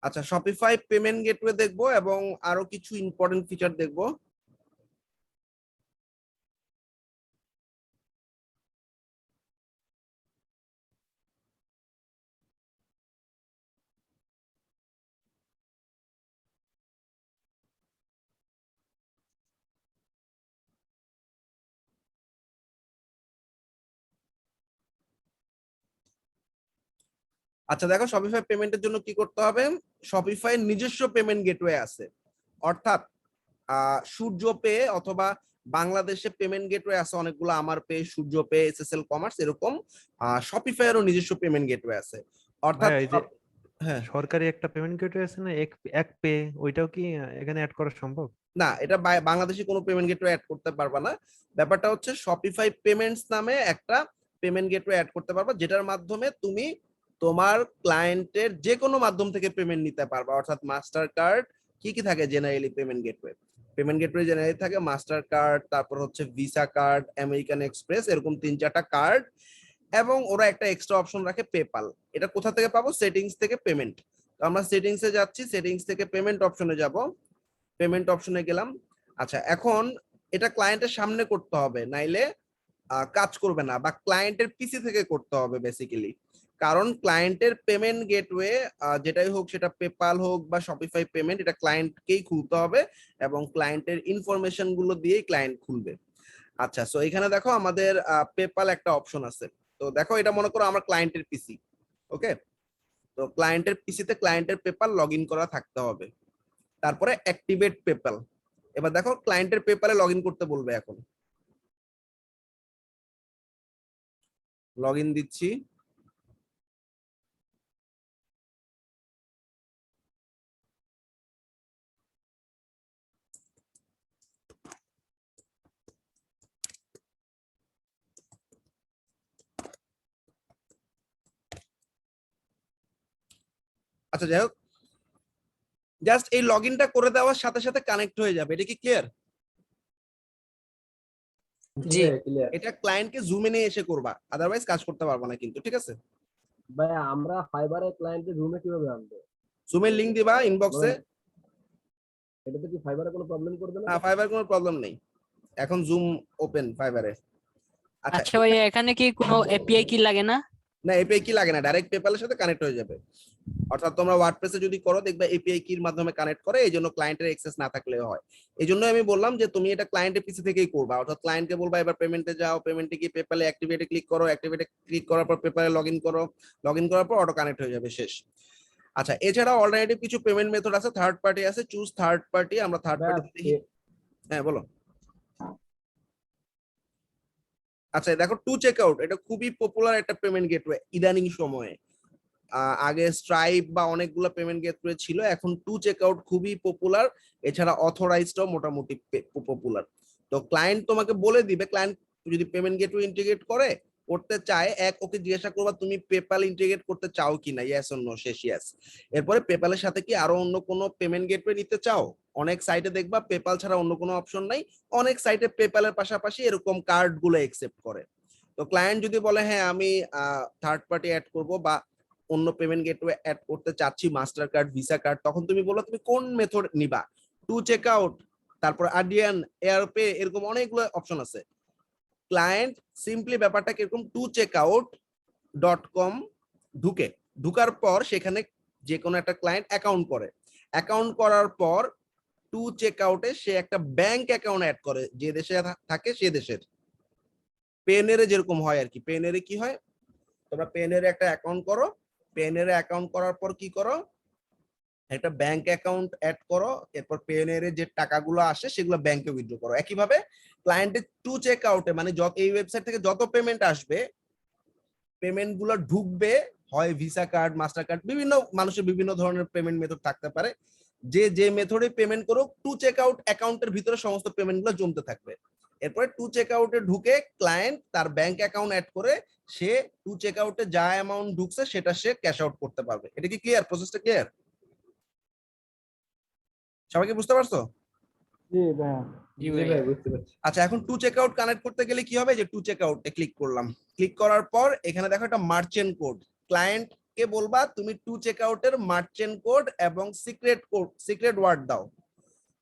আচ্ছা, Shopify payment gateway দেখবো এবং আরো কিছু ইম্পর্টেন্ট ফিচার দেখবো। আচ্ছা দেখো, শপিফাই পেমেন্টের জন্য কি করতে হবে। শপিফাই নিজস্ব পেমেন্ট গেটওয়ে আছে, অর্থাৎ সূর্য পে অথবা বাংলাদেশে পেমেন্ট গেটওয়ে আছে অনেকগুলো, আমার পে, সূর্য পে, এসএসএল কমার্স, এরকম শপিফাইয়েরও নিজস্ব পেমেন্ট গেটওয়ে আছে। অর্থাৎ ভাইয়া এই যে হ্যাঁ, সরকারি একটা পেমেন্ট গেটওয়ে আছে না, এক এক পে, ওইটাও কি এখানে অ্যাড করা সম্ভব? না, এটা বাংলাদেশে কোনো পেমেন্ট গেটওয়ে অ্যাড করতে পারবা না। ব্যাপারটা হচ্ছে শপিফাই পেমেন্টস নামে একটা পেমেন্ট গেটওয়ে অ্যাড করতে পারবা, যেটার মাধ্যমে তুমি তোমার ক্লায়েন্টের যে কোনো মাধ্যম থেকে পেমেন্ট নিতে পারবা। অর্থাৎ মাস্টার কার্ড, কি কি থাকে জেনারেলি পেমেন্ট গেটওয়ে, জেনারেলি থাকে মাস্টার কার্ড, তারপর হচ্ছে ভিসা কার্ড, আমেরিকান এক্সপ্রেস, এরকম 3-4টা কার্ড। এবং ওরা একটা এক্সট্রা অপশন রাখে পেপাল। এটা কোথা থেকে পাবো? সেটিংস থেকে পেমেন্ট। তো আমরা সেটিংসে যাচ্ছি, সেটিংস থেকে পেমেন্ট অপশনে যাব, পেমেন্ট অপশনে গেলাম। আচ্ছা, এখন এটা ক্লায়েন্টের সামনে করতে হবে, নাইলে কাজ করবে না, বা ক্লায়েন্টের পিসি থেকে করতে হবে বেসিক্যালি। কারণ ক্লায়েন্টের পেমেন্ট গেটওয়ে যেটাই হোক, সেটা পেপাল হোক বা শপিফাই পেমেন্ট, এটা ক্লায়েন্টকেই খুলতে হবে এবং ক্লায়েন্টের ইনফরমেশন গুলো দিয়েই ক্লায়েন্ট খুলবে। আচ্ছা, সো এখানে দেখো আমাদের পেপাল একটা অপশন আছে। তো দেখো, এটা মনে করো আমার ক্লায়েন্টের পিসি। ওকে, তো ক্লায়েন্টের পিসিতে ক্লায়েন্টের পেপাল লগ ইন করা থাকতে হবে। তারপরে অ্যাক্টিভেট পেপাল। এবার দেখো ক্লায়েন্টের পেপালে লগ ইন করতে বলবে, এখন লগ ইন দিচ্ছি। আচ্ছা যাই হোক, জাস্ট এই লগ ইনটা করে দেওয়ার সাথে সাথে কানেক্ট হয়ে যাবে। এটা কি ক্লিয়ার? জি ক্লিয়ার। এটা ক্লায়েন্টকে জুমে নিয়ে এসে করবা, আদারওয়াইজ কাজ করতে পারবা না কিন্তু, ঠিক আছে? ভাই আমরা ফাইবারে ক্লায়েন্টকে রুমে কিভাবে আনবো? জুমের লিংক দিবা ইনবক্সে। এটাতে কি ফাইবারে কোনো প্রবলেম করবে না? হ্যাঁ, ফাইবার কোনো প্রবলেম নেই, এখন জুম ওপেন ফাইবারে। আচ্ছা, আচ্ছা ভাইয়া, এখানে কি কোনো এপিআই কি লাগে না? না এপিআই কি লাগে না, ডাইরেক্ট পেপালের সাথে কানেক্ট হয়ে যাবে। অর্থাৎ তোমরা ওয়ার্ডপ্রেসে যদি করো, দেখবে এপিআই কির মাধ্যমে কানেক্ট করে, এই জন্য ক্লায়েন্টের অ্যাক্সেস না থাকলেও হয়। এই জন্য আমি বললাম যে তুমি এটা ক্লায়েন্টের পিসি থেকেই করবা। অর্থাৎ ক্লায়েন্টকে বলবা এবার পেমেন্টে যাও, পেমেন্টে গিয়ে পেপালে অ্যাক্টিভেটে ক্লিক করো, অ্যাক্টিভেটে ক্লিক করার পর পেপালে লগ ইন করো, লগ ইন করার পর অটো কানেক্ট হয়ে যাবে, শেষ। আচ্ছা, এছাড়া অল্টারনেটিভ কিছু পেমেন্ট মেথড আছে, থার্ড পার্টি আছে, চুজ থার্ড পার্টি। আমরা থার্ড পার্টি দেখি। হ্যাঁ বলো। আচ্ছা দেখো, টু চেক আউট, এটা খুবই পপুলার একটা পেমেন্ট গেটওয়ে ইদানিং সময়ে। আগে স্ট্রাইপ বা অনেকগুলো পেমেন্ট গেটওয়ে ছিল, এখন টু চেক আউট খুবই পপুলার। এছাড়া অথরাইজডও মোটামুটি পপুলার। তো ক্লায়েন্ট তোমাকে বলে দিবে, ক্লায়েন্ট যদি পেমেন্ট গেটওয়ে ইন্টিগ্রেট করতে চায়, ওকে জিজ্ঞাসা করবা তুমি পেপাল ইন্টিগ্রেট করতে চাও কিনা, ইয়েস অর নো, শেষ ইয়েস। এরপরে পেপালের সাথে কি আরো অন্য কোনো পেমেন্ট গেটওয়ে নিতে চাও? অনেক সাইটে দেখবা পেপাল ছাড়া অন্য কোনো অপশন নাই, অনেক সাইটে পেপালের পাশাপাশি এরকম কার্ড গুলো একসেপ্ট করে। তো ক্লায়েন্ট যদি বলে হ্যাঁ আমি থার্ড পার্টি অ্যাড করব বা অন্য পেমেন্ট গেটওয়ে অ্যাড করতে চাচ্ছি, মাস্টার কার্ড, ভিসা কার্ড, তখন তুমি বলো তুমি কোন মেথড নিবা, টু চেক আউট, তারপর আডিয়ান, এয়ারপে, এরকম অনেকগুলো অপশন আছে। ক্লায়েন্ট সিম্পলি ব্যাপারটা কিরকম, টু চেক আউট .com ঢুকার পর সেখানে যে কোনো একটা ক্লায়েন্ট অ্যাকাউন্ট করে, অ্যাকাউন্ট করার পর টু চেক আউটে সে একটা ব্যাংক অ্যাকাউন্ট অ্যাড করে, যে দেশে থাকে সে দেশের। পেনেরে যেরকম হয় আর কি, পেনেরে কি হয়, তোমরা পেনেরে একটা অ্যাকাউন্ট করো, পেনেরে অ্যাকাউন্ট করার পর কি করো, একটা ব্যাংক অ্যাকাউন্ট অ্যাড করো, এরপর পেনেরে যে টাকাগুলো আসে সেগুলো ব্যাংকে উইথড্র করো। একইভাবে ক্লায়েন্টের টু চেক আউটে, মানে এই ওয়েবসাইট থেকে যত পেমেন্ট আসবে, পেমেন্ট গুলো ঢুকবে, হয় ভিসা কার্ড, মাস্টার কার্ড, বিভিন্ন মানুষের বিভিন্ন ধরনের পেমেন্ট মেথড থাকতে পারে, যে মেথডে পেমেন্ট করুক, টু চেক আউট অ্যাকাউন্টের ভিতরে সমস্ত পেমেন্ট গুলো জমতে থাকবে। এরপরে টু চেক আউটে ঢুকে ক্লায়েন্ট তার ব্যাংক অ্যাকাউন্ট অ্যাড করে সে টু চেক আউটে যা অ্যামাউন্ট ঢুকছে সেটা সে ক্যাশ আউট করতে পারবে। এটা কি ক্লিয়ার? প্রসেসটা ক্লিয়ার? সবাইকে বুঝতে পারছো? জি ভাই, জি জি ভাইয়া। ভাই বুঝতে পারছি। আচ্ছা, এখন টু চেক আউট কানেক্ট করতে গেলে কি হবে, যে টু চেক আউটে ক্লিক করলাম, ক্লিক করার পর এখানে দেখো একটা মার্চেন্ট কোড, ক্লায়েন্ট কে বলবা তুমি টু চেকআউটের মার্চেন্ট কোড এবং সিক্রেট ওয়ার্ড দাও।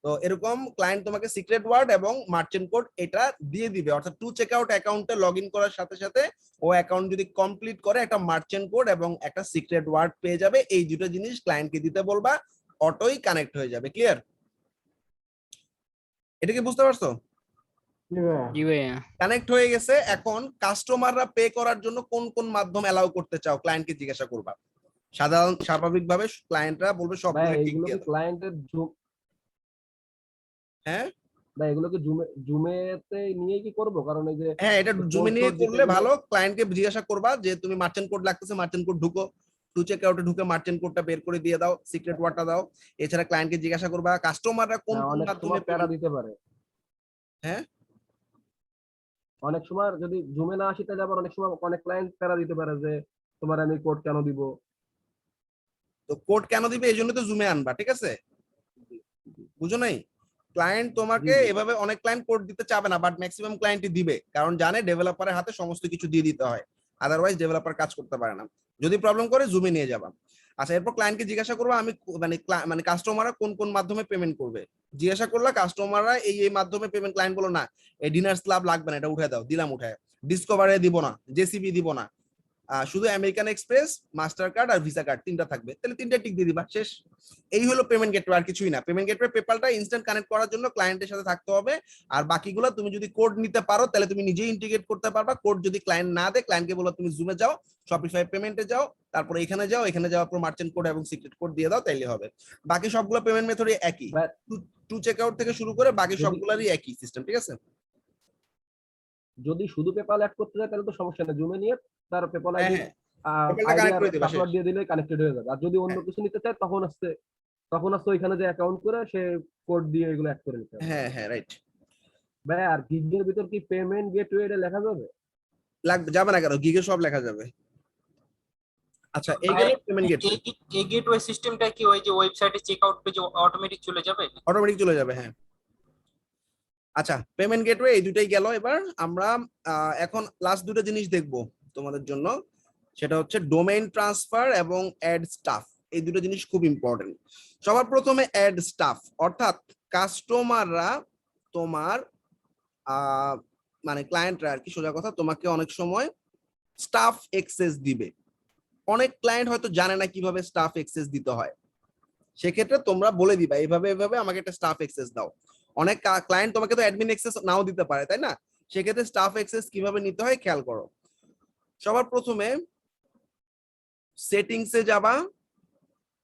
তো এরকম ক্লায়েন্ট তোমাকে সিক্রেট ওয়ার্ড এবং মার্চেন্ট কোড এটা দিয়ে দিবে, অর্থাৎ টু চেকআউট অ্যাকাউন্টে লগ ইন করার সাথে সাথে ও অ্যাকাউন্ট যদি কমপ্লিট করে একটা মার্চেন্ট কোড এবং একটা সিক্রেট ওয়ার্ড পেয়ে যাবে। এই দুটো জিনিস ক্লায়েন্টকে দিতে বলবা, অটোই কানেক্ট হয়ে যাবে। ক্লিয়ার? এটা কি বুঝতে পারছো? জি ভাইয়া। কানেক্ট হয়ে গেছে। এখন কাস্টমাররা পে করার জন্য কোন কোন মাধ্যম অ্যালাউ করতে চাও ক্লায়েন্টকে জিজ্ঞাসা করবা। সাধারণ স্বাভাবিকভাবে ক্লায়েন্টরা বলবে ভাই সবগুলো ঠিক এইগুলো দিয়ে কি দাও। ক্লায়েন্টের হ্যাঁ ভাই এগুলো কি জুমেতে নিয়ে কি করব? কারণ এই যে হ্যাঁ, এটা জুমে কোড নিয়ে টোড দিতে করলে গেলে ভালো। ক্লায়েন্টকে জিজ্ঞাসা করবা যে তুমি মার্চেন্ট কোড লাগতেছে, মার্চেন্ট কোড ঢুকো, টু চেক আউটে ঢুকে মার্চেন্ট কোডটা বের করে দিয়ে দাও, সিক্রেট ওয়ার্ডটা দাও। এছাড়া ক্লায়েন্টকে জিজ্ঞাসা করবা কাস্টমাররা কোন কোন অনেক মাধ্যমে সময় প্যারা দিতে পারে। হ্যাঁ অনেক সময় যদি জুমে না আসি তাহলে আবার অনেক সময় অনেক ক্লায়েন্ট প্যারা দিতে পারে যে তোমার আমি কোড কেন দিব। তো কোড কেন দিবে এই জন্য তো জুমে আনবা, ঠিক আছে? বুঝো নাই? ক্লায়েন্ট তোমাকে জি। এভাবে, অনেক ক্লায়েন্ট কোড দিতে চাবে না, বাট ম্যাক্সিমাম ক্লায়েন্টই দিবে, কারণ জানে ডেভেলপারের হাতে সমস্ত কিছু দিয়ে দিতে হয়, আদারওয়াইজ ডেভেলপার কাজ করতে পারে না। যদি প্রবলেম করে জুমে নিয়ে যাবা। আচ্ছা, এরপর ক্লায়েন্টকে জিজ্ঞাসা করবো আমি মানে কাস্টমাররা কোন কোন মাধ্যমে পেমেন্ট করবে। জিজ্ঞাসা করলা কাস্টমাররা এই মাধ্যমে পেমেন্ট, ক্লায়েন্ট বলো না এই ডিনার্স ক্লাব লাগবে না, এটা উঠে দাও, দিলাম উঠায়। ডিসকভারে দিব না, জেসিবি দিব না, শুধু আমেরিকান এক্সপ্রেস, মাস্টার কার্ড আর ভিসা কার্ড তিনটা থাকবে, তাহলে তিনটা টিক দিয়ে দিবা, শেষ। এই হলো পেমেন্ট গেটওয়ে, আর কিছুই না। পেমেন্ট গেটওয়ে পেপালটা ইনস্ট্যান্ট কানেক্ট করার জন্য ক্লায়েন্টের সাথে থাকতে হবে, আর বাকিগুলো তুমি যদি কোড নিতে পারো তাহলে তুমি নিজেই ইন্টিগ্রেট করতে পারবা। কোড যদি ক্লায়েন্ট না দেয়, ক্লায়েন্টকে বলো তুমি জুমে যাও, শপিফাই পেমেন্টে যাও, তারপরে এখানে যাও, এখানে যাওয়ার পর মার্চেন্ট কোড এবং সিক্রেট কোড দিয়ে দাও, তাইলে হবে। বাকি সবগুলো পেমেন্ট মেথডই একই, বা টু চেক আউট থেকে শুরু করে বাকি যদি সবগুলোরই একই সিস্টেম, ঠিক আছে? যদি শুধু পেপাল অ্যাড করতে চায় তাহলে তো সমস্যা নেই, জুমে নিয়ে তার পেপাল হ্যাঁ আইডি হ্যাঁ, পেপালটা আইডি কানেক্ট আর করে দিবা, শেষ। পাসওয়ার্ড দিয়ে দিলে কানেক্টেড হয়ে যাবে। আর যদি অন্য হ্যাঁ কিছু নিতে চায় তখন আসছে ওইখানে যে অ্যাকাউন্ট করে সে কোড দিয়ে এগুলো অ্যাড করে নিতে হবে। হ্যাঁ হ্যাঁ, রাইট। ভাই আর গিগের ভিতর কি পেমেন্ট গেটওয়ে এটা লেখা যাবে? লাগবে, যাবে না কেন, গিগে সব লেখা যাবে। আচ্ছা, এই গেল পেমেন্ট গেটওয়ে। এই গেটওয়ে সিস্টেমটা কি ওই যে ওয়েবসাইটে চেকআউট পেজ অটোমেটিক চলে যাবে? অটোমেটিক চলে যাবে, হ্যাঁ। আচ্ছা, পেমেন্ট গেটওয়ে এই দুটাই গেল। এবার আমরা এখন লাস্ট দুটো জিনিস দেখব তোমাদের জন্য, সেটা হচ্ছে ডোমেইন ট্রান্সফার এবং অ্যাড স্টাফ। এই দুটো জিনিস খুব ইম্পর্টেন্ট। সবার প্রথমে অ্যাড স্টাফ, অর্থাৎ কাস্টমাররা তোমার মানে ক্লায়েন্টরা আর কি, সোজা কথা, তোমাকে অনেক সময় স্টাফ এক্সেস দিবে। অনেক ক্লায়েন্ট হয়তো জানে না কিভাবে স্টাফ এক্সেস দিতে হয়, সেক্ষেত্রে তোমরা বলে দিবা এইভাবে এইভাবে আমাকে একটা স্টাফ এক্সেস দাও। অনেক ক্লায়েন্ট তোমাকে তো অ্যাডমিন এক্সেস নাও দিতে পারে, তাই না? সেক্ষেত্রে স্টাফ এক্সেস কিভাবে নিতে হয় খেয়াল করো। সবার প্রথমে সেটিংসে যাবা,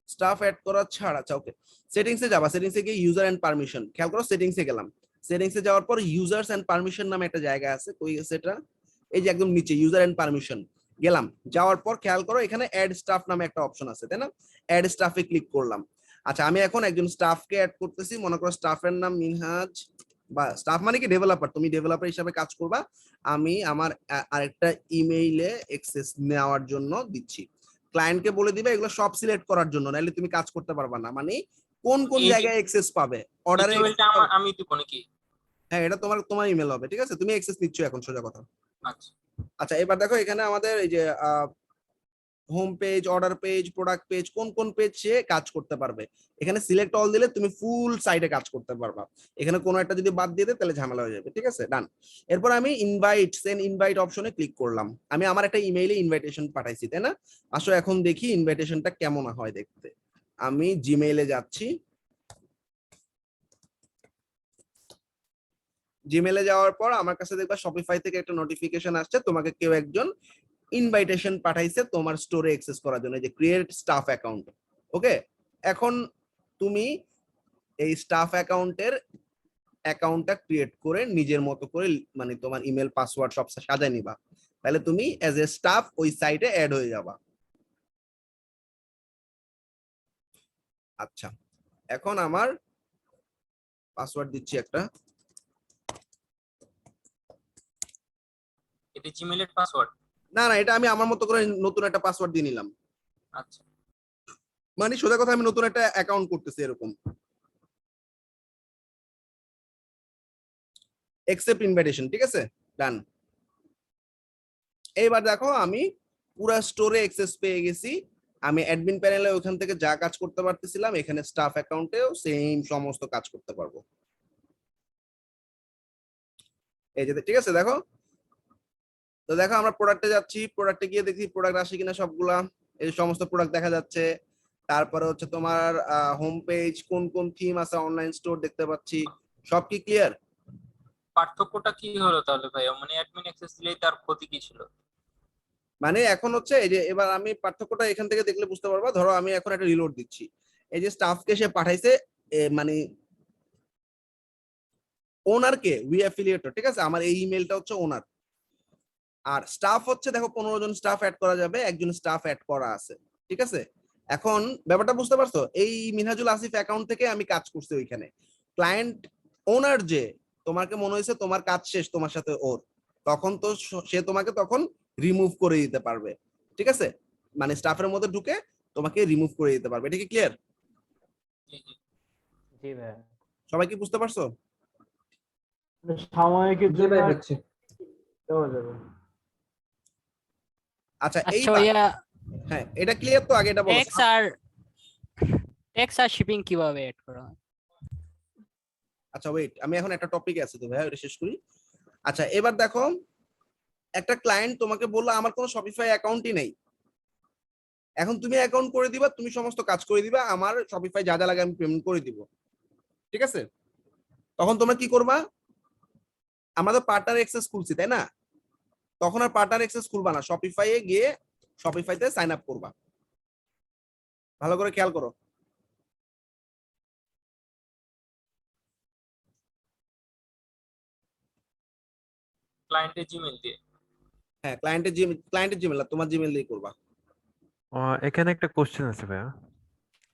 স্টাফ অ্যাড করা ছাড়া, আচ্ছা ওকে, সেটিংসে যাবা, সেটিংসে গিয়ে ইউজার এন্ড পারমিশন, খেয়াল করো সেটিংসে গেলাম, সেটিংসে যাওয়ার পর ইউজার্স এন্ড পারমিশন নামে একটা জায়গা আছে, কই গেছে এটা, এই যে একদম নিচে ইউজার এন্ড পারমিশন গেলাম। যাওয়ার পর খেয়াল করো এখানে অ্যাড স্টাফ নামে একটা অপশন আছে, তাই না? অ্যাড স্টাফে ক্লিক করলাম। আচ্ছা, আমি এখন একজন স্টাফকে অ্যাড করতেছি, মনে করো স্টাফের নাম মিনহাজ, বা স্টাফ মানে কি ডেভেলপার, তুমি ডেভেলপার হিসাবে কাজ করবা। আমি আমার আরেকটা ইমেইলে অ্যাক্সেস নেওয়ার জন্য দিচ্ছি। ক্লায়েন্টকে বলে দিবে এগুলো সব সিলেক্ট করার জন্য, নাহলে তুমি কাজ করতে পারবা না। মানে কোন কোন এই জায়গায় অ্যাক্সেস পাবে, অর্ডারে, ইমেলটা আমি দিব নাকি? হ্যাঁ এটা তোমার ইমেল হবে, ঠিক আছে? তুমি অ্যাক্সেস নিচ্ছ এখন, সোজা কথা। আচ্ছা, আচ্ছা, এবার দেখো এখানে আমাদের এই যে home page, order page, product page, কোন কোন পেজ সে কাজ করতে পারবে। এখানে সিলেক্ট অল দিলে তুমি ফুল সাইটে কাজ করতে পারবা। এখানে কোনো একটা যদি বাদ দিয়ে দেয় তাহলে ঝামেলা হয়ে যাবে, ঠিক আছে? ডান। এরপর আমি সেন্ড ইনভাইট অপশনে ক্লিক করলাম। আমি আমার একটা ইমেইলে ইনভাইটেশন পাঠাইছি, তাই না? আসো এখন দেখি ইনভাইটেশনটা কেমন হয় দেখতে। আমি জিমেইলে যাচ্ছি, জিমেইলে যাওয়ার পর আমার কাছে দেখবা শপিফাই থেকে একটা নোটিফিকেশন আসছে, তোমাকে কেউ একজন ইনভাইটেশন পাঠাইছে তোমার স্টোরে অ্যাক্সেস করার জন্য, যে ক্রিয়েট স্টাফ অ্যাকাউন্ট। ওকে, এখন তুমি এই স্টাফ অ্যাকাউন্টটা ক্রিয়েট করে নিজের মতো করে, মানে তোমার ইমেল পাসওয়ার্ড সব সাজায় নিবা, তাহলে তুমি অ্যাজ এ স্টাফ ওই সাইটে অ্যাড হয়ে যাবা। আচ্ছা, এখন আমার পাসওয়ার্ড দিচ্ছি একটা। এটা জিমেইলের পাসওয়ার্ড? না না, এটা আমি আমার মতো করে নতুন একটা পাসওয়ার্ড দিয়ে নিলাম। আচ্ছা, মানে সোজা কথা আমি নতুন একটা অ্যাকাউন্ট করতেছি এরকম। অ্যাকসেপ্ট ইনভাইটেশন, ঠিক আছে? ডান। এইবার দেখো আমি পুরা স্টোরে অ্যাক্সেস পেয়ে গেছি, আমি অ্যাডমিন প্যানেলে ওখান থেকে যা কাজ করতে পারতেছিলাম এখানে স্টাফ অ্যাকাউন্টেও সেম সমস্ত কাজ করতে পারবো। এই যে ঠিক আছে, দেখো তো দেখো আমরা প্রোডাক্টে যাচ্ছি, প্রোডাক্টে গিয়ে দেখি প্রোডাক্ট আসে কিনা সবগুলা, এই সমস্ত প্রোডাক্ট দেখা যাচ্ছে। তারপরে হচ্ছে তোমার হোম পেজ, কোন কোন থিম আছে, অনলাইন স্টোর দেখতে পাচ্ছি, সব কি ক্লিয়ার? পার্থক্যটা কি হলো তাহলে ভাইয়া, মানে অ্যাডমিন অ্যাক্সেস দিলেই তার ক্ষতি কি ছিল? মানে এখন হচ্ছে এই যে এবার আমি পার্থক্যটা এখান থেকে দেখলে বুঝতে পারবা। ধরো আমি এখন একটা রিলোড দিচ্ছি, এই যে স্টাফকে সে পাঠাইছে মানে ওনারকে উই অ্যাফিলিয়েটর, ঠিক আছে, আমার এই ইমেলটা হচ্ছে ওনার। আর স্টাফ হচ্ছে দেখো 15 জন স্টাফ অ্যাড করা যাবে, একজন স্টাফ অ্যাড করা আছে, ঠিক আছে। এখন ব্যাপারটা বুঝতে পারছো, এই মিনহাজুল আসিফ অ্যাকাউন্ট থেকে আমি কাজ করছি ওইখানে। ক্লায়েন্ট ওনার যে তোমাকে মনে হয়েছে তোমার কাজ শেষ তোমার সাথে ওর, তখন তো সে তোমাকে তখন রিমুভ করে দিতে পারবে, ঠিক আছে, মানে স্টাফের মধ্যে ঢুকে তোমাকে রিমুভ করে দিতে পারবে। এটা কি ক্লিয়ার? জি জি। জি ভাইয়া। সবাই কি বুঝতে পারছো? সাময়িকের জি জন্য ভাই আর বুঝছি। দেওয়া যাবে। আচ্ছা আচ্ছা এইবার ভাইয়া, হ্যাঁ এটা ক্লিয়ার তো, আগে এটা বলো। ট্যাক্স আর শিপিং কিভাবে এড করা হয়? আচ্ছা ওয়েট, আমি এখন একটা টপিকে আছি তো ভাইয়া, এটা শেষ করি। আচ্ছা এবার দেখো, একটা ক্লায়েন্ট তোমাকে বললো আমার কোনো শপিফাই অ্যাকাউন্টই নেই, এখন তুমি অ্যাকাউন্ট করে দিবা, তুমি সমস্ত কাজ করে দিবা, আমার শপিফাই যা যা লাগে আমি পেমেন্ট করে দিব, ঠিক আছে। তখন তোমরা কি করবা? আমরা তো পার্টনার অ্যাক্সেস খুলছি তাই না, তখন আর পার্টনার অ্যাক্সেস খুলবা না, শপিফাই এ গিয়ে শপিফাইতে সাইন আপ করবা। ভালো করে খেয়াল করো। ক্লায়েন্টের জিমেইল দিয়ে। হ্যাঁ ক্লায়েন্টের জিমেল, তোমার জিমেল দিয়ে করবা। এখানে একটা কোশ্চেন আছে ভাইয়া।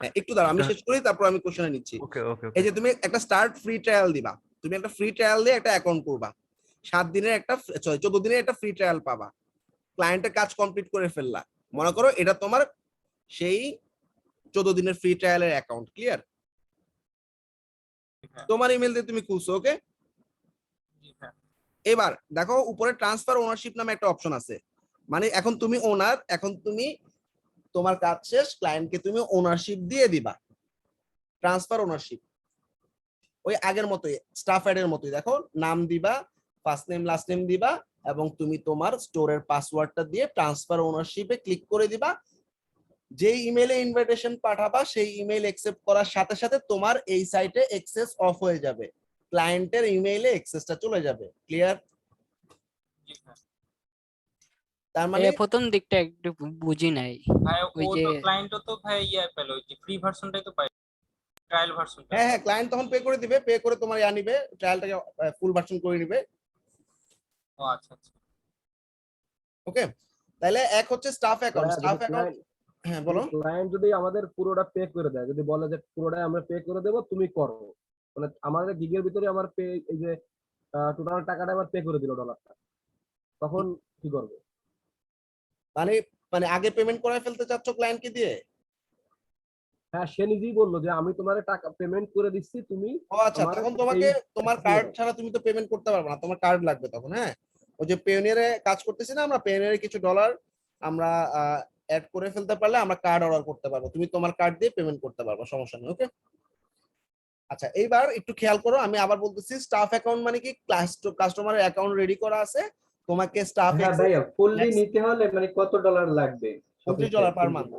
হ্যাঁ একটু দাঁড়াও, আমি এটা- শেষ করি তারপর আমি কোশ্চেনে নিচ্ছি। ওকে ওকে এই যে তুমি একটা স্টার্ট ফ্রি ট্রায়াল দিবা, তুমি একটা ফ্রি ট্রায়াল দিয়ে একটা অ্যাকাউন্ট করবা, 7 দিনের একটা 14 দিনের একটা ফ্রি ট্রায়াল পাবা। ক্লায়েন্টের কাজ কমপ্লিট করে ফেললা, মনে করো এটা তোমার সেই 14 দিনের ফ্রি ট্রায়ালের অ্যাকাউন্ট, ক্লিয়ার? হ্যাঁ তোমার ইমেল দিয়ে তুমি খুলছো, ওকে। জি হ্যাঁ। এবার দেখো উপরে ট্রান্সফার ওনারশিপ নামে একটা অপশন আছে, মানে এখন তুমি ওনার, এখন তুমি তোমার কাজ শেষ, ক্লায়েন্টকে তুমি ওনারশিপ দিয়ে দিবা, ট্রান্সফার ওনারশিপ ওই আগের মতোই, স্টাফ অ্যাড এর মতোই, দেখো নাম দিবা, ফার্স্ট নেম লাস্ট নেম দিবা, এবং তুমি তোমার স্টোরের পাসওয়ার্ডটা দিয়ে ট্রান্সফার ওনারশিপে ক্লিক করে দিবা। যেই ইমেলে ইনভাইটেশন পাঠাবা সেই ইমেল অ্যাকসেপ্ট করার সাথে সাথে তোমার এই সাইটে অ্যাক্সেস অফ হয়ে যাবে, ক্লায়েন্টের ইমেইলে অ্যাক্সেসটা চলে যাবে, ক্লিয়ার? জি হ্যাঁ। তার মানে প্রথম দিকটা একটু বুঝি নাই। ভাই ওই ও যে তো ক্লায়েন্টও তো ভাই ইয়া পেলো, ওই যে ফ্রি ভার্সনটাই তো পাই, ট্রায়াল ভার্সনটা। হ্যাঁ হ্যাঁ, ক্লায়েন্ট তখন পে করে দিবে, পে করে তোমার নিবে, ট্রায়ালটাকে ফুল ভার্সন করে নিবে, ও আচ্ছা আচ্ছা। ওকে। তাহলে এক হচ্ছে স্টাফ অ্যাকাউন্ট, স্টাফ অ্যাকাউন্ট। হ্যাঁ বলো। ক্লায়েন্ট যদি আমাদের পুরোটা পে করে দেয়, যদি বলে যে পুরোটাই আমরা পে করে দেবো তুমি করো, মানে আমাদের গিগের ভিতরে আমার পে, এই যে টোটাল টাকাটা আমার পে করে দিল ডলারটা, তখন কি করবে? মানে মানে আগে পেমেন্ট করে ফেলতে চাচ্ছ ক্লায়েন্টকে দিয়ে? হ্যাঁ সে নিজেই বললো যে আমি তোমার টাকা পেমেন্ট করে দিচ্ছি, তুমি ও আচ্ছা, আমার তখন তোমাকে এই তোমার দিয়ে কার্ড দাও। ছাড়া তুমি তো পেমেন্ট করতে পারবে না, তোমার কার্ড লাগবে তখন। হ্যাঁ ওই যে পেওনিয়ারে কাজ করতেছি না আমরা, পেওনিয়ারে কিছু ডলার আমরা অ্যাড করে ফেলতে পারলে আমরা কার্ড অর্ডার করতে পারবো, তুমি তোমার কার্ড দিয়ে পেমেন্ট করতে পারবো, সমস্যা নেই, ওকে। আচ্ছা এইবার একটু খেয়াল করো, আমি আবার বলতেছি, স্টাফ অ্যাকাউন্ট মানে কি, কাস্টমারের অ্যাকাউন্ট রেডি করা আছে, তোমাকে স্টাফ হ্যাঁ ভাইয়া, ফুললি নিতে হলে মানে কত ডলার লাগবে? $29 পার মান্থ,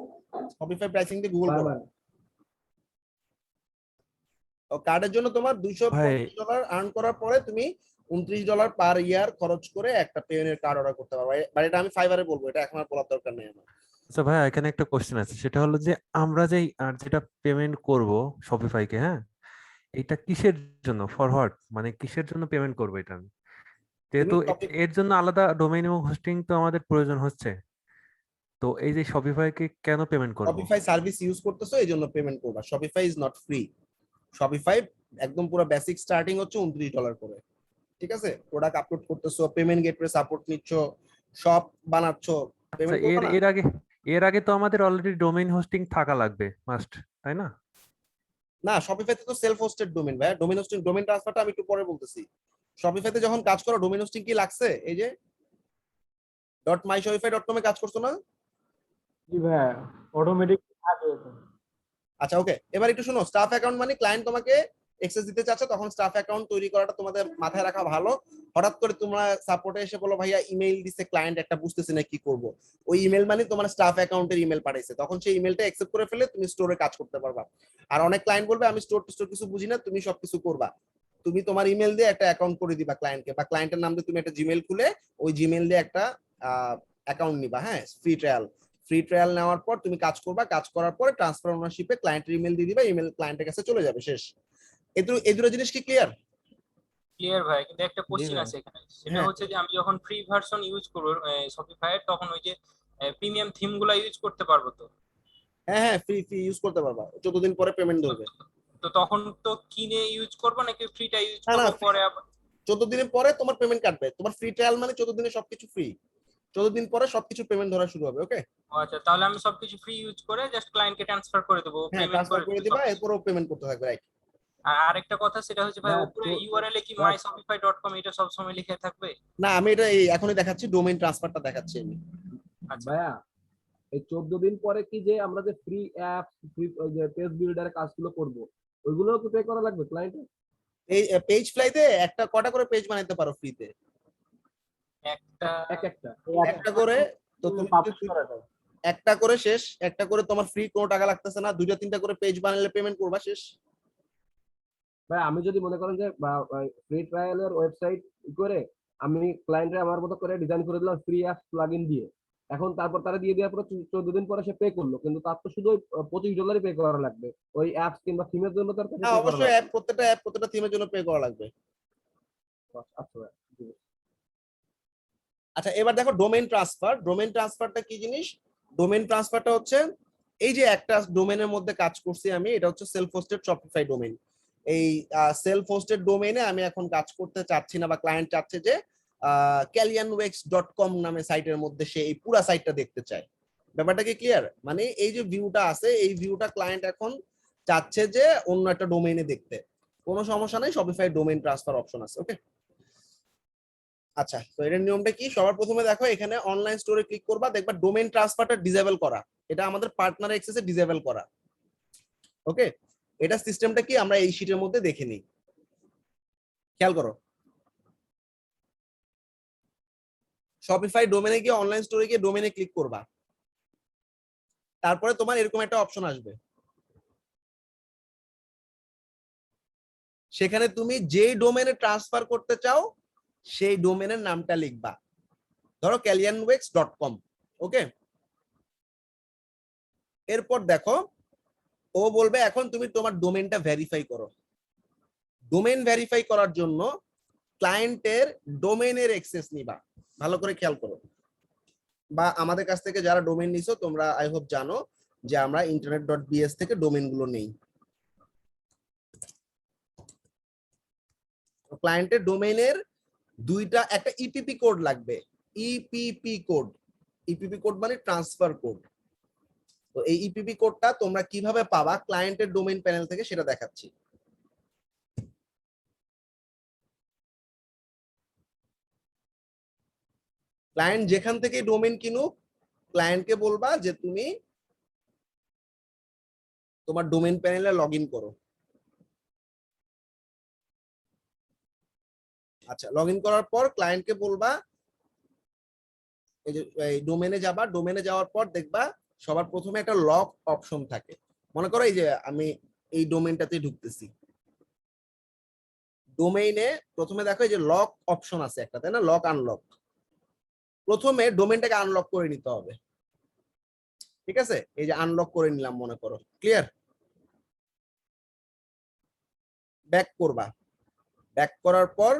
শপিফাই প্রাইসিং দিয়ে গুগল করো। কার্ডের জন্য তোমার ভাই $250 আর্ন করার পরে তুমি $29 পার ইয়ার খরচ করে একটা পেওনিয়ার কার্ড অর্ডার করতে পারবে। আর এটা আমি ফাইবারে বলবো, এটা এখন আর বলার দরকার নেই আমার। আচ্ছা ভাইয়া, এখানে একটা কোশ্চেন আছে, সেটা হলো যে আমরা যেটা পেমেন্ট করব শপিফাইকে, হ্যাঁ, এটা কিসের জন্য ফরওয়ার্ড, মানে কিসের জন্য পেমেন্ট করবো এটা আমি? যেহেতু এর জন্য আলাদা ডোমেইন এবং হোস্টিং তো আমাদের প্রয়োজন হচ্ছে, তো এই যে শপিফাইকে কেন পেমেন্ট করব? শপিফাই সার্ভিস ইউজ করতেছো এই জন্য পেমেন্ট করবা, Shopify is not free. Shopify একদম পুরো বেসিক স্টার্টিং হচ্ছে $29 করে, ঠিক আছে। প্রোডাক্ট আপলোড করতেছো, পেমেন্ট গেটওয়ে সাপোর্ট নিচ্ছ, শপ বানাচ্ছো, আচ্ছা, পেমেন্ট করবে না? এর আগে তো আমাদের অলরেডি ডোমেইন হোস্টিং থাকা লাগবে মাস্ট, তাই না? না, শপিফাইতে তো সেলফ হোস্টেড ডোমেইন ভাই, ডোমেইন হোস্টিং, ডোমেইন ট্রান্সফারটা আমি একটু পরে বলতেছি। শপিফাইতে যখন কাজ করো ডোমেইন হোস্টিং কি লাগছে? এই যে .myshopify.com এ কাজ করছো না, জি ভাইয়া অটোমেটিক থাকে তো। আচ্ছা ওকে, এবার একটু শোনো, স্টাফ অ্যাকাউন্ট মানে ক্লায়েন্ট তোমাকে এক্সেস দিতে চাচ্ছে, তখন স্টাফ অ্যাকাউন্ট তৈরি করাটা তোমাদের মাথায় রাখা ভালো। হঠাৎ করে তোমরা সাপোর্টে এসে বলো ভাইয়া ইমেইল দিছে ক্লায়েন্ট, একটা বুঝতেছি না কি করব, ওই ইমেল মানে তোমার স্টাফ অ্যাকাউন্টের ইমেল পাঠাইছে, তখন সেই ইমেলটা অ্যাকসেপ্ট করে ফেলে তুমি স্টোরে কাজ করতে পারবা। আর অনেক ক্লায়েন্ট বলবে আমি স্টোর কিছু বুঝি না, তুমি সবকিছু করবা। তুমি তোমার ইমেল দিয়ে একটা অ্যাকাউন্ট করে দিবা ক্লায়েন্টকে, বা ক্লায়েন্টের নাম দিয়ে তুমি একটা জিমেল খুলে ওই জিমেল দিয়ে একটা অ্যাকাউন্ট নিবা, হ্যাঁ, ফ্রি ট্রায়াল নেওয়ার পর তুমি কাজ করবা, কাজ করার পরে ট্রান্সফার ওনারশিপে ক্লায়েন্টের ইমেল দিয়ে দিবা, ইমেল ক্লায়েন্টের কাছে চলে যাবে, শেষ। এই দুটো জিনিস কি ক্লিয়ার? ক্লিয়ার ভাই, কিন্তু একটা জি কোশ্চিন ভাই। আছে এখানে, সেটা হ্যাঁ হচ্ছে যে আমি যখন ফ্রি ভার্সন ইউজ করবো শপিফাই এর, তখন ওই যে প্রিমিয়াম থিম গুলা ইউজ করতে পারবো তো? হ্যাঁ হ্যাঁ, ফ্রি ইউজ করতে পারবা, 14 দিন পরে পেমেন্ট তো ধরবে। তো তখন তো কিনে ইউজ করবো নাকি ফ্রিটা ইউজ না না, করবো পরে আবার? 14 দিনের পরে তোমার পেমেন্ট কাটবে, তোমার ফ্রি ট্রায়াল মানে 14 দিনে সবকিছু ফ্রি, 14 দিন পরে সবকিছু পেমেন্ট ধরা শুরু হবে, ওকে? ও আচ্ছা, তাহলে আমি সবকিছু ফ্রি ইউজ করে জাস্ট ক্লায়েন্টকে ট্রান্সফার করে দেবো, হ্যাঁ, পেমেন্ট ট্রান্সফার করে করে দেবে দিবা, সবকিছু। এরপরও পেমেন্ট করতে থাকবে, রাইট? আর আরেকটা কথা, সেটা হচ্ছে ভাই ভাইয়া উপরে তো ইউআরএল এ কি ভাইয়া myshopify.com এটা সবসময় লিখে থাকবে? না, আমি এটা এখনই দেখাচ্ছি, ডোমেইন ট্রান্সফারটা দেখাচ্ছি আমি। আচ্ছা। ভাইয়া এই 14 দিন পরে কি যে আমরা যে ফ্রি অ্যাপ ফ্রি যে পেজ বিল্ডারের কাজগুলো করব ওইগুলোও কি পে করা লাগবে ক্লায়েন্টে? এই পেজ ফ্লাইতে একটা কটা করে পেজ বানাইতে পারো ফ্রিতে? একটা একটা একটা করে। তো তুমি পাবলিশ করা যায়। একটা করে শেষ, একটা করে তোমার ফ্রি কোনো টাকা লাগতেছে না, দুইটা তিনটা করে পেজ বানালে পেমেন্ট করবা, শেষ। ভাই আমি যদি মনে করেন যে ফ্রি ট্রায়ালের ওয়েবসাইট করে আমি ক্লায়েন্টে আমার মতো করে ডিজাইন করে দিলাম ফ্রি অ্যাপ প্লাগইন দিয়ে, এখন তারপর তারা দিয়ে দেওয়ার পর 14 দিন পরে সে পে করলো, কিন্তু তার তো শুধু ওই $25 পে করা লাগবে, ওই অ্যাপস কিংবা থিমের জন্য তার কাছে হ্যাঁ পে করা অবশ্যই, লাগবে। প্রত্যেকটা থিমের জন্য পে করা লাগবে। আচ্ছা ভাই, জি। আচ্ছা এবার দেখো ডোমেইন ট্রান্সফারটা কি জিনিস? ডোমেইন ট্রান্সফারটা হচ্ছে এই যে একটা ডোমেইনের মধ্যে কাজ করছি আমি, এটা হচ্ছে সেলফ হোস্টেড শপিফাই ডোমেইন। এই সেলফ হোস্টেড ডোমেইনে আমি এখন কাজ করতে চাচ্ছি না, বা ক্লায়েন্ট চাচ্ছে যে kalyanwex.com নামে সাইটের মধ্যে সে এই পুরো সাইটটা দেখতে চায়। ব্যাপারটা কি ক্লিয়ার? মানে এই যে ভিউটা আছে, এই ভিউটা ক্লায়েন্ট এখন চাচ্ছে যে অন্য একটা ডোমেইনে দেখতে। কোনো সমস্যা নাই, শপিফাই ডোমেইন ট্রান্সফার অপশন আছে, ওকে? আচ্ছা, তো এর নিয়মটা কি? সবার প্রথমে দেখো এখানে অনলাইন স্টোরে ক্লিক করবা, দেখবা ডোমেইন ট্রান্সফারটা ডিসেবল করা, এটা আমাদের পার্টনার অ্যাক্সেসে ডিসেবল করা, ওকে? এটা সিস্টেমটা কি আমরা এই শীটের মধ্যে দেখে নিই, খেয়াল করো। শপিফাই ডোমেনে গিয়ে অনলাইন স্টোরে গিয়ে ডোমেনে ক্লিক করবা, তারপরে তোমার এরকম একটা অপশন আসবে, সেখানে তুমি যেই ডোমেনে ট্রান্সফার করতে চাও সেই ডোমেনের নামটা লিখবা, ধরো kalyanwex.com, ওকে? এরপর দেখো ও বলবে এখন তুমি তোমার ডোমেনটা ভেরিফাই করো। ডোমেন ভেরিফাই করার জন্য ক্লায়েন্টের ডোমেনের অ্যাক্সেস নিবা, ভালো করে খেয়াল করো। বা আমাদের কাছ থেকে যারা ডোমেন নিছো তোমরা আই হোপ জানো যে আমরা internet.bs থেকে ডোমেন গুলো নেই। ক্লায়েন্টের ডোমেনের একটা ইপিপি কোড লাগবে, ইপিপি কোড। ইপিপি কোড মানে ট্রান্সফার কোড। তো এই ইপিপি কোডটা তোমরা কিভাবে পাবা ক্লায়েন্টের ডোমেইন প্যানেল থেকে সেটা দেখাচ্ছি। ক্লায়েন্ট যেখান থেকে ডোমেইন কিনুক, ক্লায়েন্টকে বলবা যে তুমি তোমার ডোমেইন প্যানেলে লগ ইন করো। আচ্ছা, লগ ইন করার পর ক্লায়েন্টকে বলবা এই যে এই ডোমেনে যাবা, ডোমেনে যাওয়ার পর দেখবা সবার প্রথমে একটা লক অপশন থাকে। মনে করো এই যে আমি এই ডোমেইনটাতে ঢুকতেছি, ডোমেইনে প্রথমে দেখো এই যে লক অপশন আছে একটা, তাই না? লক আনলক, প্রথমে ডোমেইনটাকে আনলক করে নিতে হবে, ঠিক আছে? এই যে আনলক করে নিলাম মনে করো, ক্লিয়ার? ব্যাক করবা, ব্যাক করার পর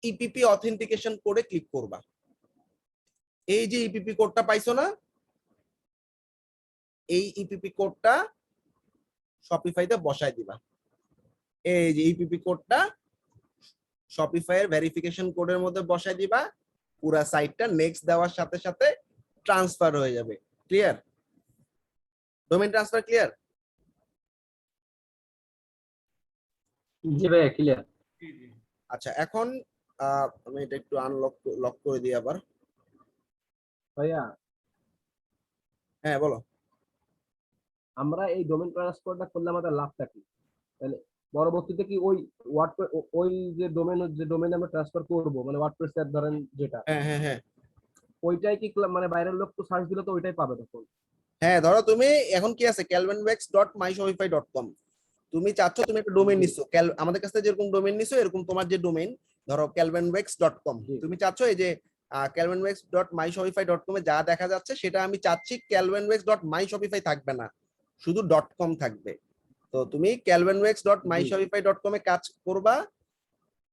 ইপিপি অথেন্টিকেশন কোডে ক্লিক করবা। এই যে ইপিপি কোডটা পাইছো না, এই ইপিপি কোডটা শপিফাইতে বসায় দিবা। এই যে ইপিপি কোডটা শপিফাই এর ভেরিফিকেশন কোডের মধ্যে বসায় দিবা, পুরা সাইটটা নেক্সট দেওয়ার সাথে সাথে ট্রান্সফার হয়ে যাবে, ক্লিয়ার? Domain transfer clear? জি ভাইয়া ক্লিয়ার। আচ্ছা এখন আমি এটা একটু লক করে দিই আবার। ভাইয়া হ্যাঁ বলো। আমরা এই ডোমেন ট্রান্সফারটা করলে আমাদের লাভটা কি? তাহলে পরবর্তীতে কি ওই ওয়ার্ড ওই যে ডোমেন আমরা ট্রান্সফার করব মানে ওয়ার্ডপ্রেস এর ধরেন যেটা, হ্যাঁ হ্যাঁ হ্যাঁ ওইটাই কি মানে বাইরের লোক তো সার্চ দিলে তো ওইটাই পাবে তখন? হ্যাঁ, ধরো তুমি এখন কি আছে calvinwax.myshopify.com, তুমি চাচ্ছ তুমি একটা ডোমেইন জি। নিছো, আমাদের কাছে যেরকম ডোমেইন নিছো এরকম তোমার যে ডোমেইন ধরো calvinwax.com, জি। তুমি চাচ্ছ এই যে calvinwax.myshopify.com এ যা দেখা যাচ্ছে সেটা আমি চাচ্ছি calvinwax.myshopify থাকবে না, শুধু .com থাকবে। তো তুমি calvinwax.myshopify.com এ কাজ করবা,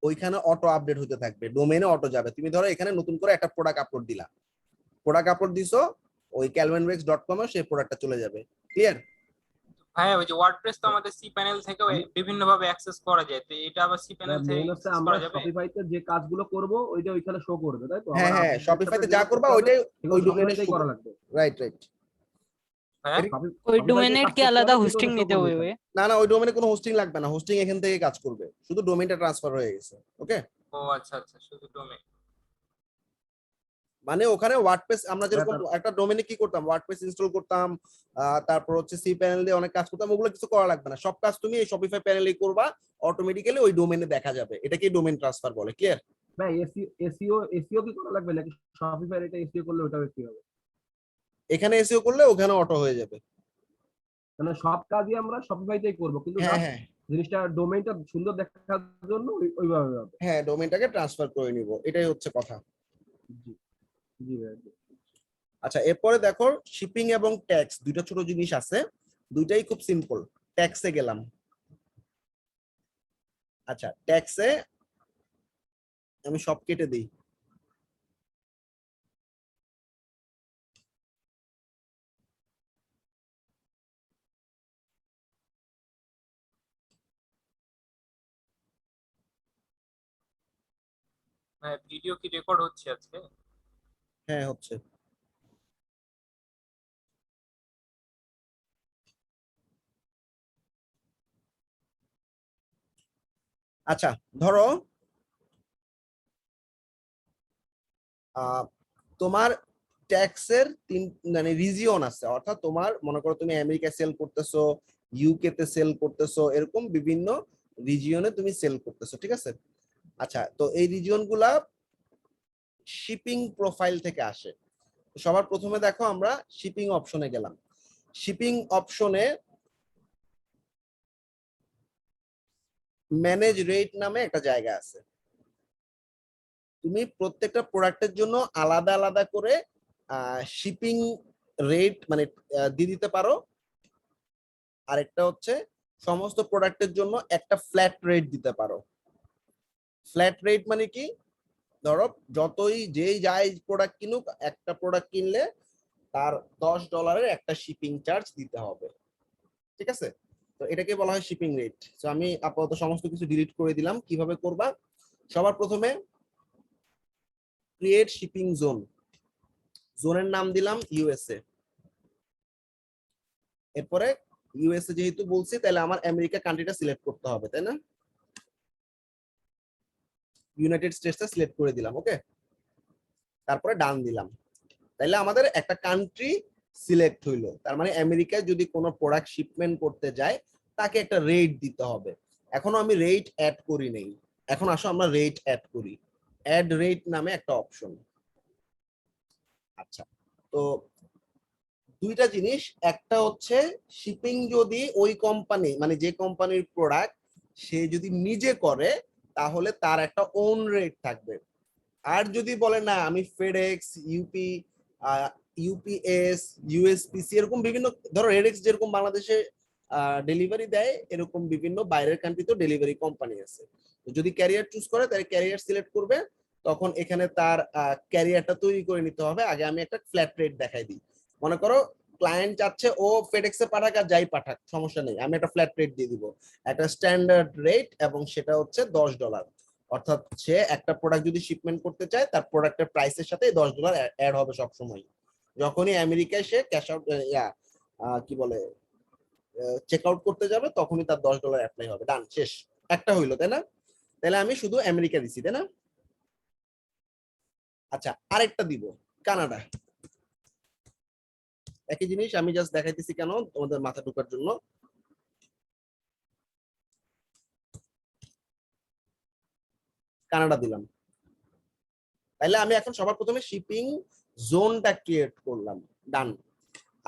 ওইখানে অটো আপডেট হতে থাকবে, ডোমেইনে অটো যাবে। তুমি ধরো এখানে নতুন করে একটা প্রোডাক্ট আপলোড দিলা, প্রোডাক্ট আপলোড দিছো, ওই calvinwax.com এ সেই প্রোডাক্টটা চলে যাবে। ক্লিয়ার? হ্যাঁ, ওই যে ওয়ার্ডপ্রেস তো আমাদের সি প্যানেল থেকেও বিভিন্ন ভাবে অ্যাক্সেস করা যায়, তো এটা আবার সি প্যানেল থেকে মেইন হচ্ছে অ্যাক্সেস আমরা করা যাবে। শপিফাইতে যে কাজগুলো করব ওইটা ওইখানে শো করবে, তাই তো? হ্যাঁ আবার হ্যাঁ, update শপিফাইতে যেগুলো যা করতে করবা হবে, ওইটাই সেগুলো ওই ডোমেইনে শপিফাইতেই করা লাগবে। Right right. হ্যাঁ, ওই শপিফাইতে ডোমেনের কাজ কি করতে আলাদা হবে, কিন্তু হোস্টিং ওটা show নিতে করবে হবে? এখানে। না না, ওই ডোমেইনে কোনো হোস্টিং লাগবে না, হোস্টিং এখান থেকে কাজ করবে, শুধু ডোমেইনটা ট্রান্সফার হয়ে গেছে। ওকে, ও আচ্ছা আচ্ছা, শুধু ডোমেন। মানে ওখানে ওয়ার্ডপ্রেস আমরা যেরকম তার- একটা ডোমেইনে কি করতাম, ওয়ার্ডপ্রেস ইনস্টল করতাম, তারপর হচ্ছে সি প্যানেল দিয়ে অনেক কাজ করতাম, ওগুলো কিছু করা লাগবে না, সব কাজ তুমি এই শপিফাই প্যানেলেই করবা, অটোমেটিক্যালি ওই ডোমেইনে দেখা যাবে। এটাকে ডোমেইন ট্রান্সফার বলে। ক্লিয়ার? ভাই এসইও কি করা লাগবে নাকি শপিফাই এটা এসইও করলে ওটা বেশি হবে? এখানে এসইও করলে ওখানে অটো হয়ে যাবে। মানে সব কাজই আমরা শপিফাইতেই করব, কিন্তু হ্যাঁ জাস্ট হ্যাঁ জিনিসটা ডোমেইনটা সুন্দর দেখার জন্য ওইভাবে হবে। হ্যাঁ, ডোমেইনটাকে ট্রান্সফার করে নিব, এটাই হচ্ছে কথা। জি জি ভাই, জি। আচ্ছা, এরপরে দেখো শিপিং এবং ট্যাক্স দুইটা ছোট জিনিস আছে, দুইটাই খুব সিম্পল। ট্যাক্সে গেলাম। আচ্ছা, ট্যাক্সে আমি সব কেটে দিই। হ্যাঁ, ভিডিও কি রেকর্ড হচ্ছে আজকে? হ্যাঁ হচ্ছে। আচ্ছা, ধরো তোমার ট্যাক্সের তিন মানে রিজিয়ন আছে, অর্থাৎ তোমার মনে করো তুমি আমেরিকা সেল করতেছো, ইউকে তে সেল করতেছো, এরকম বিভিন্ন রিজিয়নে তুমি সেল করতেছো, ঠিক আছে? আচ্ছা, তো এই রিজিয়ন গুলা শিপিং প্রোফাইল থেকে আসে। সবার প্রথমে দেখো আমরা শিপিং অপশনে গেলাম। শিপিং অপশনে ম্যানেজ রেট নামে একটা জায়গা আছে, তুমি প্রত্যেকটা প্রোডাক্টের জন্য আলাদা আলাদা করে শিপিং রেট মানে দিয়ে দিতে পারো। আরেকটা হচ্ছে সমস্ত প্রোডাক্টের জন্য একটা ফ্ল্যাট রেট দিতে পারো। ফ্ল্যাট রেট মানে কি, ধরো যতই যেই যাই প্রোডাক্ট কিনুক, একটা প্রোডাক্ট কিনলে তার $10 একটা শিপিং চার্জ দিতে হবে, ঠিক আছে? তো এটাকে বলা হয় শিপিং রেট। তো আমি আপাতত সমস্ত কিছু ডিলিট করে দিলাম। কিভাবে করবা, সবার প্রথমে ক্রিয়েট শিপিং জোন, জোনের নাম দিলাম ইউএসএ। এরপরে ইউএসএ যেহেতু বলছি, তাহলে আমার আমেরিকা কান্ট্রিটা সিলেক্ট করতে হবে, তাই না? ইউনাইটেড স্টেটসটা সিলেক্ট করে দিলাম। ওকে, তারপরে ডান দিলাম, তাইলে আমাদের একটা কান্ট্রি সিলেক্ট হইলো। তার মানে আমেরিকায় যদি কোনো প্রোডাক্ট শিপমেন্ট করতে যায় তাকে একটা রেট দিতে হবে। এখনো আমি রেট অ্যাড করি নেই, এখন আসো আমরা রেট অ্যাড করি। অ্যাড রেট নামে একটা অপশন। আচ্ছা, তো দুইটা জিনিস, একটা হচ্ছে শিপিং যদি ওই কোম্পানি মানে যে কোম্পানির প্রোডাক্ট সে যদি নিজে করে তাহলে তার একটা ওন রেট থাকবে। আর যদি বলে না আমি ফেডেক্স, ইউপিএস, ইউএসপিসি এরকম বিভিন্ন, ধরো রেডেক্স যেরকম বাংলাদেশে ডেলিভারি দেয়, এরকম বিভিন্ন বাইরের কান্ট্রিতেও ডেলিভারি কোম্পানি আছে। যদি ক্যারিয়ার চুজ করে তাহলে ক্যারিয়ার সিলেক্ট করবে, তখন এখানে তার ক্যারিয়ারটা তৈরি করে নিতে হবে। আগে আমি একটা ফ্ল্যাট রেট দেখাই দিই। মনে করো ক্লায়েন্ট চাচ্ছে ও ফেডেক্সে পাঠাক আর যাই পাঠাক সমস্যা নেই, আমি একটা ফ্ল্যাট রেট দিয়ে দিব, একটা স্ট্যান্ডার্ড রেট, এবং সেটা হচ্ছে $10। অর্থাৎ সে একটা প্রোডাক্ট যদি শিপমেন্ট করতে চায় তার প্রোডাক্টের প্রাইসের সাথে $10 অ্যাড হবে সবসময়। যখনই আমেরিকায় সে ক্যাশ আউট কি বলে চেক আউট করতে যাবে তখনই তার $10 অ্যাপ্লাই হবে। ডান, শেষ। একটা হইলো, তাই না? তাহলে আমি শুধু আমেরিকা দিছি, তাই না? আচ্ছা, আরেকটা দিব কানাডা। একই জিনিস, আমি জাস্ট দেখাইতেছি কেন তোমাদের মাথা ঢোকার জন্য। কানাডা দিলাম, তাইলে আমি এখন সবার প্রথমে শিপিং জোনটা ক্রিয়েট করলাম, ডান।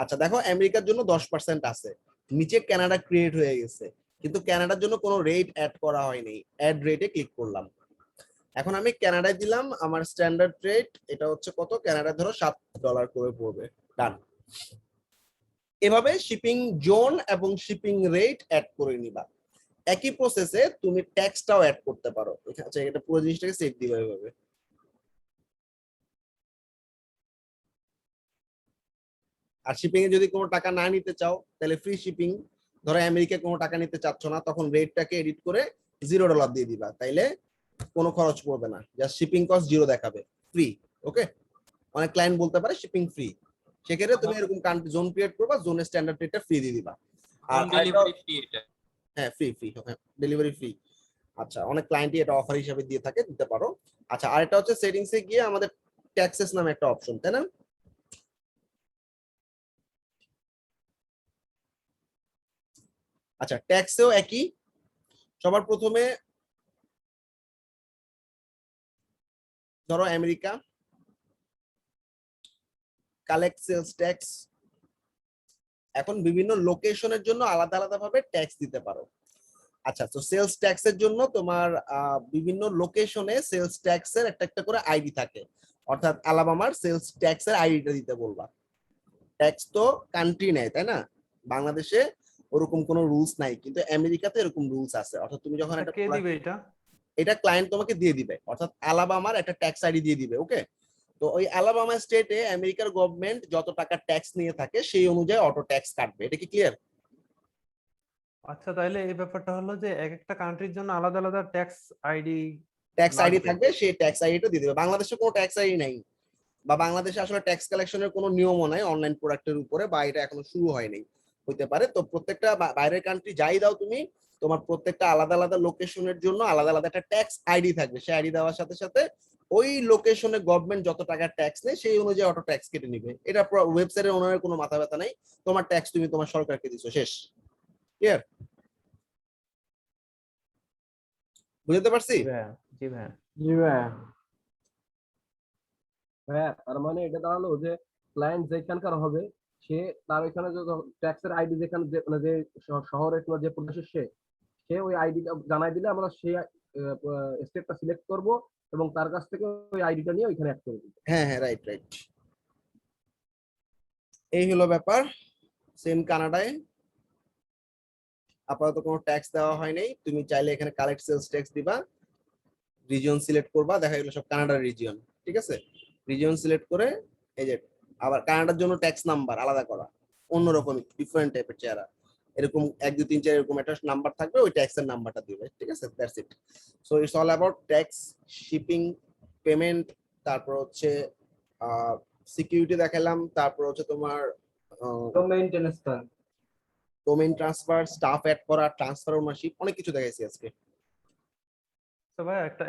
আচ্ছা দেখো আমেরিকার জন্য 10% আছে, নিচে কানাডা ক্রিয়েট হয়ে গেছে, কিন্তু কানাডার জন্য কোনো রেট অ্যাড করা হয়নি, অ্যাড রেটে ক্লিক করলাম। এখন আমি কানাডায় দিলাম, আমার স্ট্যান্ডার্ড রেট এটা হচ্ছে কত, কানাডা ধরো $7 করে পড়বে, ডান। এভাবে শিপিং জোন এবং শিপিং রেট অ্যাড করে নিবা। একই প্রসেসে তুমি ট্যাক্সটাও অ্যাড করতে পারো। আচ্ছা এটা পুরো জিনিসটাকে সেভ দিবা এভাবে। আর শিপিং এ যদি কোনো টাকা না নিতে চাও তাহলে ফ্রি শিপিং, ধরো আমেরিকায় কোনো টাকা নিতে চাচ্ছ না, তখন রেটটাকে এডিট করে $0 দিয়ে দিবা, তাইলে কোনো খরচ পড়বে না, জাস্ট শিপিং কস্ট 0 দেখাবে, ফ্রি। ওকে, অনেক ক্লায়েন্ট বলতে পারে শিপিং ফ্রি, সেক্ষেত্রে তুমি এরকম জোন ক্রিয়েট করবা, জোনের স্ট্যান্ডার্ড রেটটা ফ্রি দিয়ে দিবা। আর হোম ডেলিভারি ফ্রি এটা। হ্যাঁ ফ্রি ফ্রি, ডেলিভারি ফ্রি। আচ্ছা অনেক ক্লায়েন্টই এটা অফার হিসেবে দিয়ে থাকে, দিতে পারো। আচ্ছা আরেকটা হচ্ছে সেটিংসে গিয়ে আমাদের ট্যাক্সেস নামে একটা অপশন, তাই না? আচ্ছা ট্যাক্সেও একই, সবার প্রথমে ধরো আমেরিকা, কালেক্ট সেলস ট্যাক্স। এখন বিভিন্ন লোকেশনের জন্য আলাদা আলাদা ভাবে ট্যাক্স দিতে পারো। আচ্ছা তো সেলস ট্যাক্সের জন্য তোমার বিভিন্ন লোকেশনে সেলস ট্যাক্সের একটা একটা করে আইডি থাকে, অর্থাৎ আলাবামার সেলস ট্যাক্সের আইডিটা দিতে বলবা। ট্যাক্স তো কান্ট্রি নেয়, তাই না? বাংলাদেশে ওরকম কোনো রুলস নাই, কিন্তু আমেরিকাতে এরকম রুলস আছে, অর্থাৎ তুমি যখন একটা কে দিবে এটা? এটা ক্লায়েন্ট তোমাকে দিয়ে দিবে, অর্থাৎ আলাবামার একটা ট্যাক্স আইডি দিয়ে দিবে। ওকে, তো ওই আলাবামা স্টেটে আমেরিকার গভর্নমেন্ট যত টাকা ট্যাক্স নিয়ে থাকে সেই অনুযায়ী অটো ট্যাক্স কাটবে। এটা কি ক্লিয়ার? আচ্ছা তাহলে এই ব্যাপারটা হলো যে এক একটা কান্ট্রির জন্য আলাদা আলাদা ট্যাক্স আইডি ট্যাক্স আইডি লাগবে। থাকবে, সেই ট্যাক্স আইডিটা দিয়ে দিবে। বাংলাদেশে কোনো ট্যাক্স আইডি নাই, বা বাংলাদেশে আসলে ট্যাক্স কালেকশনের কোনো নিয়মও নাই অনলাইন প্রোডাক্টের উপরে, বা এটা এখনো শুরু হয়নি, হইতে পারে। তো প্রত্যেকটা বাইরের কান্ট্রি যাই দাও তুমি, তোমার প্রত্যেকটা আলাদা আলাদা লোকেশনের জন্য আলাদা আলাদা একটা ট্যাক্স আইডি থাকবে, সেই আইডি দেওয়ার সাথে সাথে ওই লোকেশনে গভর্নমেন্ট যত টাকা ট্যাক্স নেয় সেই অনুযায়ী অটো ট্যাক্স কেটে নিবে। এটা ওয়েবসাইটের ওনারের কোনো মাথা ব্যথা নাই, তোমার ট্যাক্স তুমি তোমার সরকারকে দিছো, শেষ। ক্লিয়ার? বুঝতে পারছি? জি ভাইয়া, জি ভাইয়া। জি ভাইয়া। হ্যাঁ, তার মানে এটা দাঁড়ালো যে ক্লায়েন্ট যেখানকার হবে, সে তার ওইখানে যে ট্যাক্সের আইডি যেখানে মানে যে শহরে কিংবা যে প্রদেশের সে ওই আইডিটা জানাই দিলে আমরা সেই স্টেটটা সিলেক্ট করব এবং তার কাছ থেকে ওই আইডিটা নিয়ে ওইখানে অ্যাড করে দিব। হ্যাঁ হ্যাঁ, রাইট রাইট, এই হলো ব্যাপার। সেম কানাডায় আপাতত কোনো ট্যাক্স দেওয়া হয় নাই, তুমি চাইলে এখানে কালেক্ট সেলস ট্যাক্স দিবা, রিজিয়ন সিলেক্ট করবা, দেখা গেলো সব কানাডার রিজিয়ন। ঠিক আছে, রিজিয়ন সিলেক্ট করে এই যে আবার কানাডার জন্য ট্যাক্স নাম্বার আলাদা করা, অন্যরকম ডিফারেন্ট টাইপের চেহারা, এরকম 1 2 3 4 এরকম একটা নাম্বার থাকবে, ওই ট্যাক্সের নাম্বারটা দিবে। ঠিক আছে, that's it. So it's all about tax, shipping, payment, তারপর হচ্ছে সিকিউরিটি দেখালাম, তারপর হচ্ছে তোমার ডোমেইন ট্রান্সফার, স্টাফ অ্যাড করা, ট্রান্সফার ওনারশিপ, অনেক কিছু দেখাইছি আজকে। তো ভাইয়া একটা